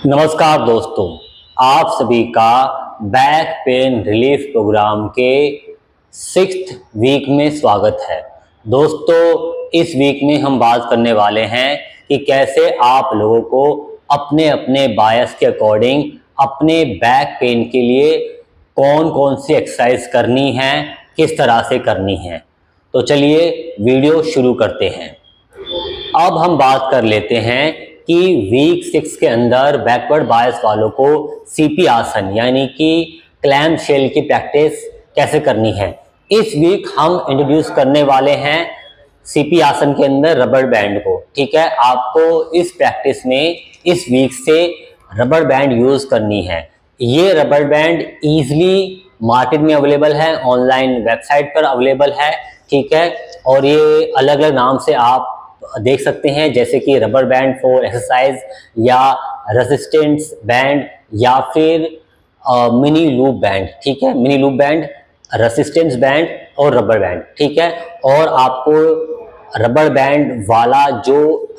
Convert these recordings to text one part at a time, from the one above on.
नमस्कार दोस्तों, आप सभी का बैक पेन रिलीफ प्रोग्राम के 6th वीक में स्वागत है। दोस्तों, इस वीक में हम बात करने वाले हैं कि कैसे आप लोगों को अपने अपने बायस के अकॉर्डिंग अपने बैक पेन के लिए कौन कौन सी एक्सरसाइज करनी है, किस तरह से करनी है। तो चलिए वीडियो शुरू करते हैं। अब हम बात कर लेते हैं कि वीक 6 के अंदर बैकवर्ड बायस वालों को सीपी आसन यानी कि क्लैम शेल की प्रैक्टिस कैसे करनी है। इस वीक हम इंट्रोड्यूस करने वाले हैं सीपी आसन के अंदर रबर बैंड को। ठीक है, आपको इस प्रैक्टिस में इस वीक से रबर बैंड यूज करनी है। ये रबर बैंड इजीली मार्केट में अवेलेबल है, ऑनलाइन वेबसाइट पर अवेलेबल है। ठीक है, और ये अलग अलग नाम से आप देख सकते हैं, जैसे कि रबर बैंड फॉर एक्सरसाइज या रेजिस्टेंस बैंड या फिर मिनी लूप बैंड। ठीक है, mini loop band, resistance band और रबर बैंड। ठीक है, और आपको रबर बैंड वाला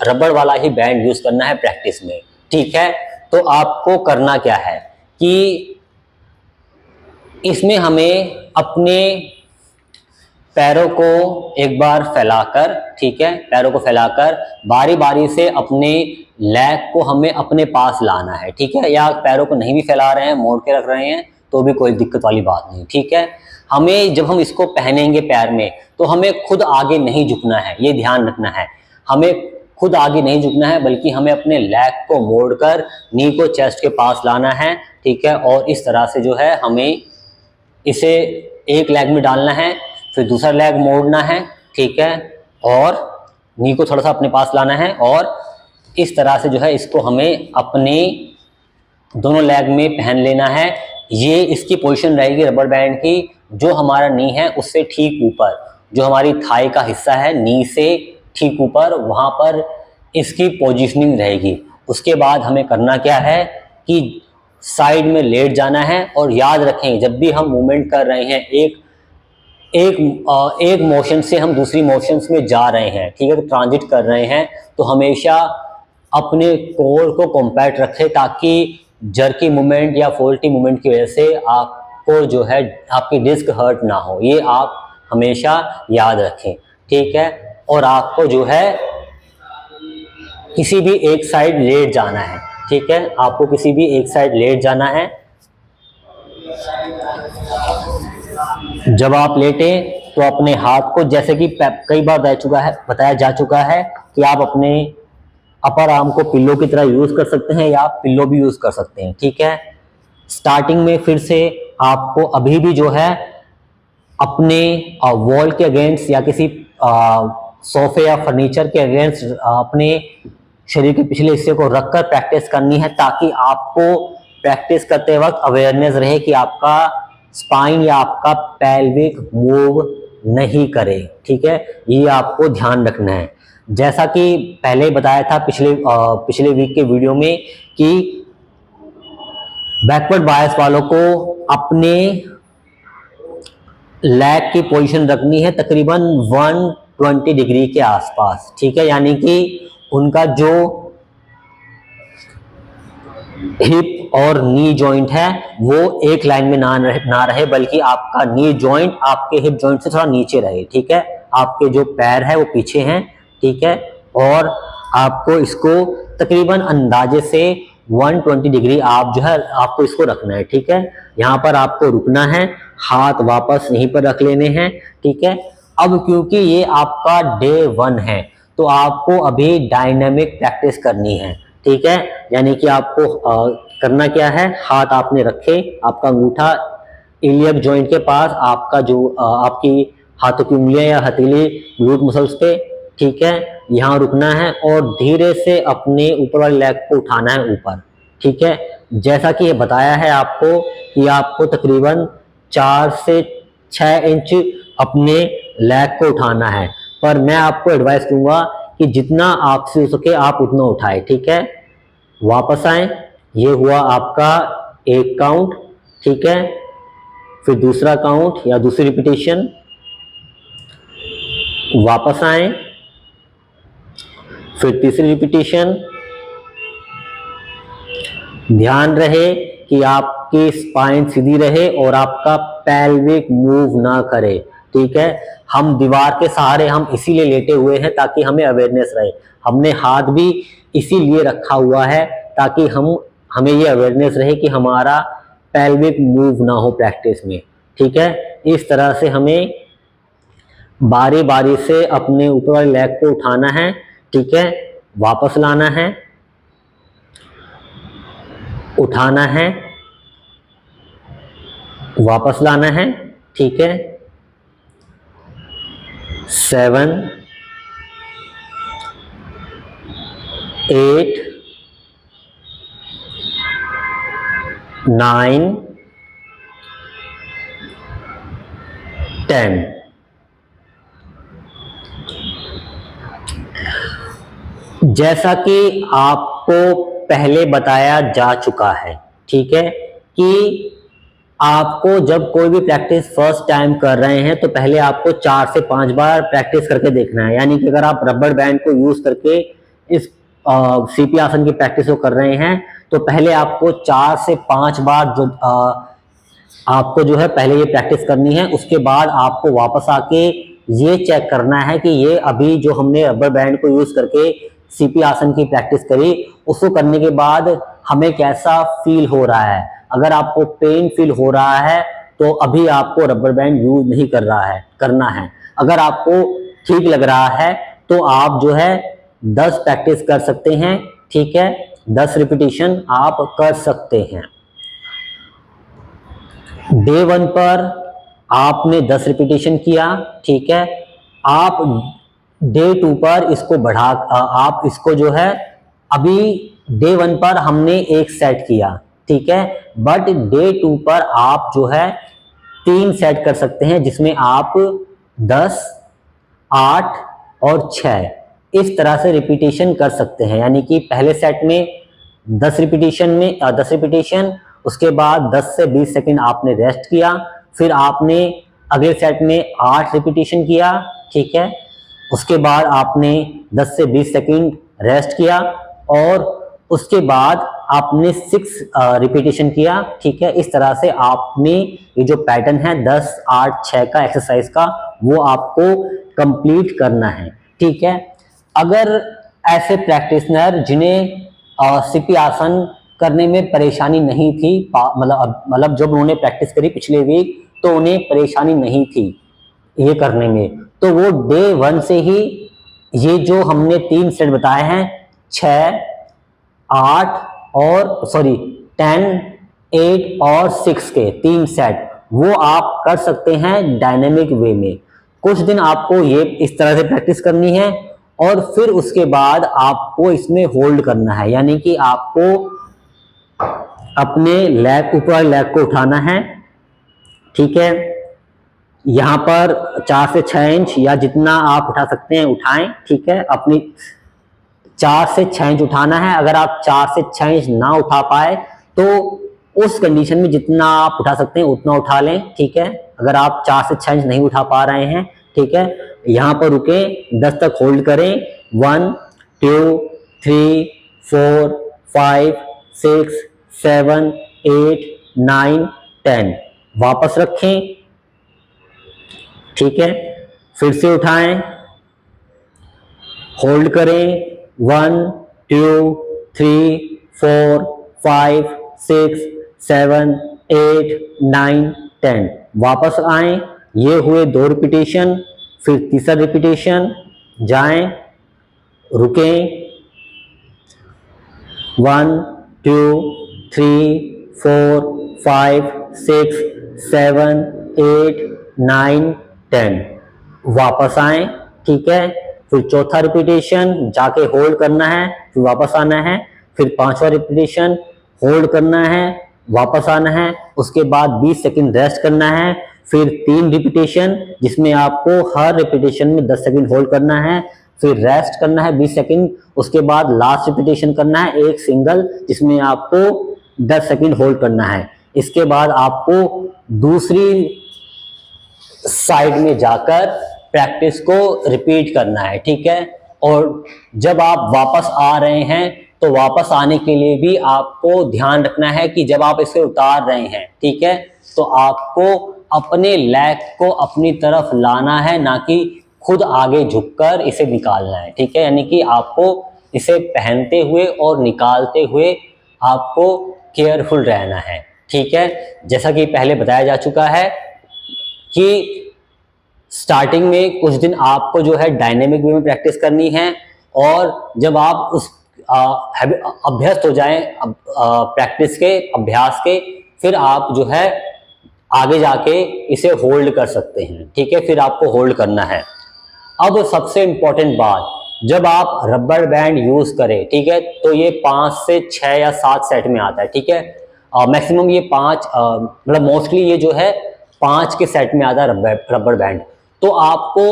रबर वाला ही बैंड यूज करना है प्रैक्टिस में। ठीक है, तो आपको करना क्या है कि इसमें हमें अपने पैरों को एक बार फैलाकर, ठीक है, पैरों को फैलाकर बारी बारी से अपने लेग को हमें अपने पास लाना है। ठीक है, या पैरों को नहीं भी फैला रहे हैं, मोड़ के रख रहे हैं तो भी कोई दिक्कत वाली बात नहीं। ठीक है, हमें जब हम इसको पहनेंगे पैर में तो हमें खुद आगे नहीं झुकना है, ये ध्यान रखना है। हमें खुद आगे नहीं झुकना है, बल्कि हमें अपने लेग को मोड़कर नी को चेस्ट के पास लाना है। ठीक है, और इस तरह से जो है हमें इसे एक लेग में डालना है, फिर दूसरा लेग मोड़ना है। ठीक है, और नी को थोड़ा सा अपने पास लाना है और इस तरह से जो है इसको हमें अपने दोनों लेग में पहन लेना है। ये इसकी पोजीशन रहेगी रबर बैंड की, जो हमारा नी है उससे ठीक ऊपर, जो हमारी थाई का हिस्सा है नी से ठीक ऊपर, वहाँ पर इसकी पोजीशनिंग रहेगी। उसके बाद हमें करना क्या है कि साइड में लेट जाना है। और याद रखें, जब भी हम मूवमेंट कर रहे हैं, एक मोशन से हम दूसरी मोशंस में जा रहे हैं, ठीक है, तो ट्रांजिट कर रहे हैं, तो हमेशा अपने कोर को कॉम्पैक्ट रखें ताकि जर्की मूवमेंट या फोल्टी मूवमेंट की वजह से आपको जो है आपकी डिस्क हर्ट ना हो। ये आप हमेशा याद रखें। ठीक है, और आपको जो है किसी भी एक साइड लेट जाना है। ठीक है, आपको किसी भी एक साइड लेट जाना है। जब आप लेटे तो अपने हाथ को, जैसे कि कई बार बताया जा चुका है कि आप अपने अपर आर्म को पिल्लो की तरह यूज कर सकते हैं या आप पिल्लो भी यूज कर सकते हैं। ठीक है, स्टार्टिंग में फिर से आपको अभी भी जो है अपने वॉल के अगेंस्ट या किसी सोफे या फर्नीचर के अगेंस्ट अपने शरीर के पिछले हिस्से को रखकर प्रैक्टिस करनी है, ताकि आपको प्रैक्टिस करते वक्त अवेयरनेस रहे कि आपका स्पाइन या आपका पेल्विक मूव नहीं करे। ठीक है, ये आपको ध्यान रखना है। जैसा कि पहले बताया था पिछले वीक के वीडियो में कि बैकवर्ड बायस वालों को अपने लेग की पोजीशन रखनी है तकरीबन 120 डिग्री के आसपास। ठीक है, यानी कि उनका जो हिप और नी जॉइंट है वो एक लाइन में ना रहे, बल्कि आपका नी जॉइंट आपके हिप जॉइंट से थोड़ा नीचे रहे। ठीक है, आपके जो पैर है वो पीछे हैं। ठीक है, और आपको इसको तकरीबन अंदाजे से 120 डिग्री आप जो है आपको इसको रखना है। ठीक है, यहाँ पर आपको रुकना है, हाथ वापस यहीं पर रख लेने हैं। ठीक है, अब क्योंकि ये आपका डे 1 है तो आपको अभी डायनामिक प्रैक्टिस करनी है। ठीक है, यानी कि आपको करना क्या है, हाथ आपने रखे, आपका अंगूठा इलियक जॉइंट के पास, आपका जो आपकी हाथों की उंगलियां या हथेली ग्लूट मसल्स पे। ठीक है, यहाँ रुकना है और धीरे से अपने ऊपर वाले लेग को उठाना है ऊपर। ठीक है, जैसा कि ये बताया है आपको कि आपको तकरीबन 4 से 6 इंच अपने लेग को उठाना है, पर मैं आपको एडवाइस दूंगा कि जितना आपसे हो सके आप उतना उठाए। ठीक है, वापस आए, ये हुआ आपका एक काउंट। ठीक है, फिर दूसरा काउंट या दूसरी रिपीटेशन, वापस आए, फिर तीसरी रिपीटेशन, ध्यान रहे कि आपकी स्पाइन सीधी रहे और आपका पेल्विक मूव ना करे, ठीक है। हम दीवार के सहारे हम इसीलिए लेटे हुए हैं ताकि हमें अवेयरनेस रहे। हमने हाथ भी इसीलिए रखा हुआ है ताकि हमें ये अवेयरनेस रहे कि हमारा पेल्विक मूव ना हो प्रैक्टिस में, ठीक है। इस तरह से हमें बारी बारी से अपने ऊपर वाले लेग को उठाना है, ठीक है, वापस लाना है, उठाना है, वापस लाना है, ठीक है। 7 8 9 10। जैसा कि आपको पहले बताया जा चुका है, ठीक है, कि आपको जब कोई भी प्रैक्टिस फर्स्ट टाइम कर रहे हैं तो पहले आपको 4 से 5 बार प्रैक्टिस करके देखना है। यानी कि अगर आप रबर बैंड को यूज करके इस सीपी आसन की प्रैक्टिस को कर रहे हैं तो पहले आपको 4 से 5 बार आपको जो है पहले ये प्रैक्टिस करनी है। उसके बाद आपको वापस आके ये चेक करना है कि ये अभी जो हमने रबर बैंड को यूज करके सीपी आसन की प्रैक्टिस करी उसको करने के बाद हमें कैसा फील हो रहा है। अगर आपको पेन फील हो रहा है तो अभी आपको रबर बैंड यूज नहीं करना है। अगर आपको ठीक लग रहा है तो आप जो है 10 प्रैक्टिस कर सकते हैं, ठीक है, 10 रिपीटिशन आप कर सकते हैं। डे 1 पर आपने 10 रिपीटिशन किया, ठीक है। आप डे 2 पर इसको आप इसको जो है अभी डे 1 पर हमने 1 सेट किया, ठीक है, बट डे 2 पर आप जो है 3 सेट कर सकते हैं जिसमें आप 10, 8 और 6 इस तरह से रिपीटिशन कर सकते हैं। यानी कि पहले सेट में 10 रिपीटिशन, उसके बाद 10 से 20 सेकंड आपने रेस्ट किया, फिर आपने अगले सेट में 8 रिपीटिशन किया, ठीक है, उसके बाद आपने 10 से 20 सेकंड रेस्ट किया और उसके बाद आपने 6 रिपीटिशन किया, ठीक है। इस तरह से आपने ये जो पैटर्न है 10, 8, 6 का एक्सरसाइज का वो आपको कंप्लीट करना है, ठीक है। अगर ऐसे प्रैक्टिशनर जिन्हें सीपी आसन करने में परेशानी नहीं थी, मतलब जब उन्होंने प्रैक्टिस करी पिछले वीक तो उन्हें परेशानी नहीं थी ये करने में, तो वो डे 1 से ही ये जो हमने 3 सेट बताए हैं 6, 8 और 10, 8 और 6 के 3 सेट वो आप कर सकते हैं डायनेमिक वे में। कुछ दिन आपको ये इस तरह से प्रैक्टिस करनी है और फिर उसके बाद आपको इसमें होल्ड करना है। यानी कि आपको अपने ऊपर लेग को उठाना है, ठीक है, यहां पर 4 से 6 इंच या जितना आप उठा सकते हैं उठाएं, ठीक है। अपनी 4 से 6 इंच उठाना है। अगर आप 4 से 6 इंच ना उठा पाए तो उस कंडीशन में जितना आप उठा सकते हैं उतना उठा लें, ठीक है। अगर आप 4 से 6 इंच नहीं उठा पा रहे हैं, ठीक है, यहां पर रुके, 10 तक होल्ड करें, 1 2 3 4 5 6 7 8 9 10 वापस रखें, ठीक है, फिर से उठाएं, होल्ड करें, 1 2 3 4 5 6 7 8 9 10 वापस आए। ये हुए 2 रिपीटिशन। फिर तीसरा रिपीटिशन, जाएं, रुकें, 1 2 3 4 5 6 7 8 9 10 वापस आए, ठीक है। फिर चौथा रिपीटिशन, जाके होल्ड करना है, फिर वापस आना है। फिर 5वां रिपीटिशन, होल्ड करना है, वापस आना है, उसके बाद 20 सेकंड रेस्ट करना है। फिर 3 रिपीटिशन जिसमें आपको हर रिपीटिशन में 10 सेकंड होल्ड करना है, फिर रेस्ट करना है 20 सेकंड, उसके बाद लास्ट रिपीटिशन करना है एक सिंगल जिसमें आपको 10 सेकंड होल्ड करना है। इसके बाद आपको दूसरी साइड में जाकर प्रैक्टिस को रिपीट करना है, ठीक है। और जब आप वापस आ रहे हैं तो वापस आने के लिए भी आपको ध्यान रखना है कि जब आप इसे उतार रहे हैं, ठीक है, तो आपको अपने लेग को अपनी तरफ लाना है, ना कि खुद आगे झुककर इसे निकालना है, ठीक है। यानी कि आपको इसे पहनते हुए और निकालते हुए आपको केयरफुल रहना है, ठीक है। जैसा कि पहले बताया जा चुका है कि स्टार्टिंग में कुछ दिन आपको जो है डायनेमिक वे में प्रैक्टिस करनी है, और जब आप उस अभ्यस्त हो जाएं प्रैक्टिस के, अभ्यास के, फिर आप जो है आगे जाके इसे होल्ड कर सकते हैं, ठीक है। फिर आपको होल्ड करना है। अब सबसे इंपॉर्टेंट बात, जब आप रबर बैंड यूज करें, ठीक है, तो ये 5 से 6 या 7 सेट में आता है, ठीक है। मैक्सिमम ये 5 मतलब मोस्टली ये जो है 5 के सेट में आता है रबर बैंड। तो आपको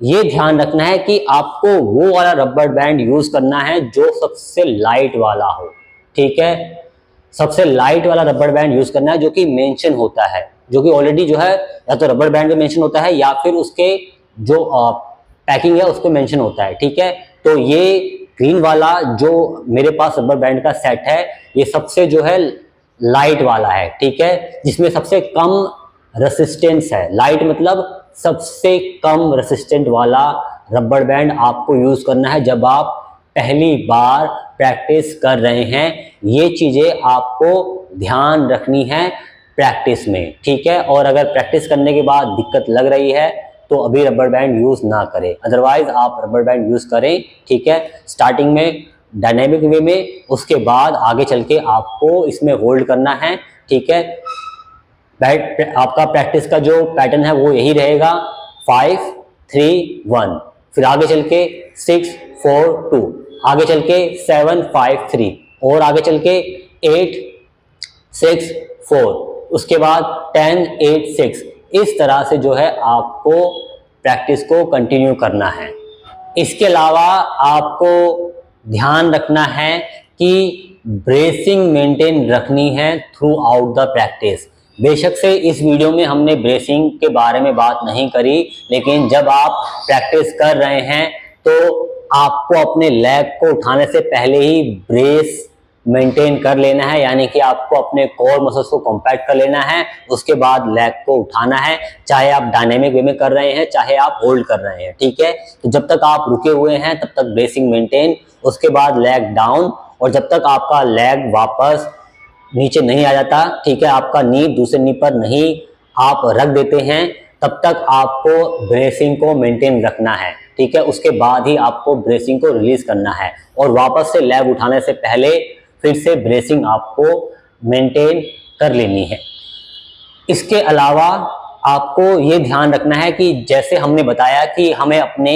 ये ध्यान रखना है कि आपको वो वाला रबर बैंड यूज करना है जो सबसे लाइट वाला हो, ठीक है। सबसे लाइट वाला रबर बैंड यूज करना है जो कि मेंशन होता है, जो कि ऑलरेडी जो है या तो रबर बैंड में मेंशन होता है या फिर उसके जो पैकिंग है उस पर मेंशन होता है, ठीक है। तो ये ग्रीन वाला जो मेरे पास रबर बैंड का सेट है, ये सबसे जो है लाइट वाला है, ठीक है, जिसमें सबसे कम रेसिस्टेंस है। लाइट मतलब सबसे कम रेसिस्टेंट वाला रबर बैंड आपको यूज करना है जब आप पहली बार प्रैक्टिस कर रहे हैं। ये चीजें आपको ध्यान रखनी है प्रैक्टिस में, ठीक है। और अगर प्रैक्टिस करने के बाद दिक्कत लग रही है तो अभी रबर बैंड यूज ना करें, अदरवाइज आप रबर बैंड यूज करें, ठीक है। स्टार्टिंग में डायनेमिक वे में, उसके बाद आगे चल के आपको इसमें होल्ड करना है, ठीक है। आपका प्रैक्टिस का जो पैटर्न है वो यही रहेगा, 5 3 1, फिर आगे चल के 6 4 2, आगे चल के 7 5 3, और आगे चल के 8 6 4, उसके बाद 10 8 6। इस तरह से जो है आपको प्रैक्टिस को कंटिन्यू करना है। इसके अलावा आपको ध्यान रखना है कि ब्रेसिंग मेंटेन रखनी है थ्रू आउट द प्रैक्टिस। बेशक से इस वीडियो में हमने ब्रेसिंग के बारे में बात नहीं करी, लेकिन जब आप प्रैक्टिस कर रहे हैं तो आपको अपने लेग को उठाने से पहले ही ब्रेस मेंटेन कर लेना है, यानी कि आपको अपने कोर मसल्स को कॉम्पैक्ट कर लेना है, उसके बाद लेग को उठाना है, चाहे आप डायनेमिक वे में कर रहे हैं चाहे आप होल्ड कर रहे हैं, ठीक है। तो जब तक आप रुके हुए हैं तब तक ब्रेसिंग मेंटेन, उसके बाद लेग डाउन, और जब तक आपका लेग वापस नीचे नहीं आ जाता, ठीक है, आपका नी दूसरे नी पर नहीं आप रख देते हैं, तब तक आपको ब्रेसिंग को मेंटेन रखना है, ठीक है। उसके बाद ही आपको ब्रेसिंग को रिलीज करना है, और वापस से लेग उठाने से पहले फिर से ब्रेसिंग आपको मेंटेन कर लेनी है। इसके अलावा आपको ये ध्यान रखना है कि जैसे हमने बताया कि हमें अपने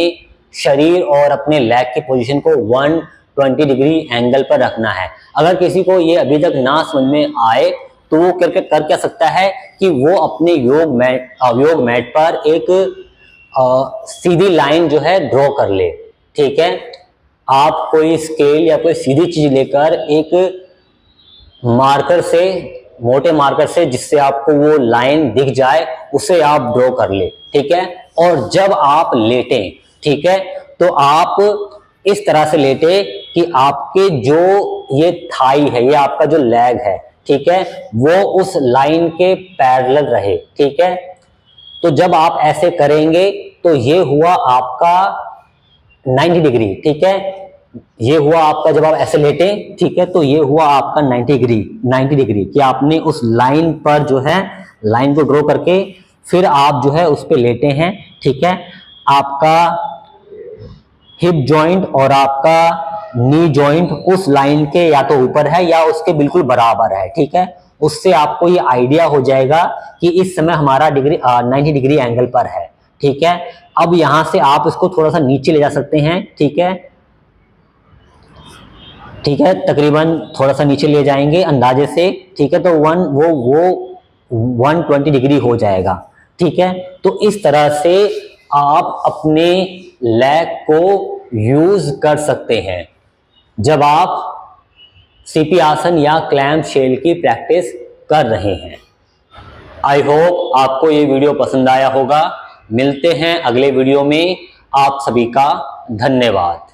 शरीर और अपने लेग की पोजीशन को 120 डिग्री एंगल पर रखना है। अगर किसी को ये अभी तक ना समझ में आए तो वो कर क्या सकता है कि वो अपने योग मैट पर एक सीधी लाइन जो है ड्रॉ कर ले, ठीक है। आप कोई स्केल या कोई सीधी चीज लेकर एक मार्कर से, मोटे मार्कर से, जिससे आपको वो लाइन दिख जाए, उसे आप ड्रॉ कर ले, ठीक है। और जब आप लेटें, ठीक है, तो आप इस तरह से लेटे कि आपके जो ये थाई है, ये आपका जो लेग है, ठीक है, वो उस लाइन के पैरेलल रहे, ठीक है। तो जब आप ऐसे करेंगे तो ये हुआ आपका 90 डिग्री, ठीक है। ये हुआ आपका जब आप ऐसे लेटे, ठीक है, तो ये हुआ आपका 90 डिग्री कि आपने उस लाइन पर जो है लाइन को ड्रॉ करके फिर आप जो है उस पे लेटे हैं, ठीक है। आपका हिप जॉइंट और आपका नी जॉइंट उस लाइन के या तो ऊपर है या उसके बिल्कुल बराबर है, ठीक है। उससे आपको ये आइडिया हो जाएगा कि इस समय हमारा 90 डिग्री एंगल पर है, ठीक है। अब यहां से आप इसको थोड़ा सा नीचे ले जा सकते हैं, ठीक है, ठीक है, तकरीबन थोड़ा सा नीचे ले जाएंगे अंदाजे से, ठीक है। तो वो 120 डिग्री हो जाएगा, ठीक है। तो इस तरह से आप अपने लेग को यूज कर सकते हैं जब आप सीपी आसन या क्लैम्प शेल की प्रैक्टिस कर रहे हैं। आई होप आपको ये वीडियो पसंद आया होगा। मिलते हैं अगले वीडियो में। आप सभी का धन्यवाद।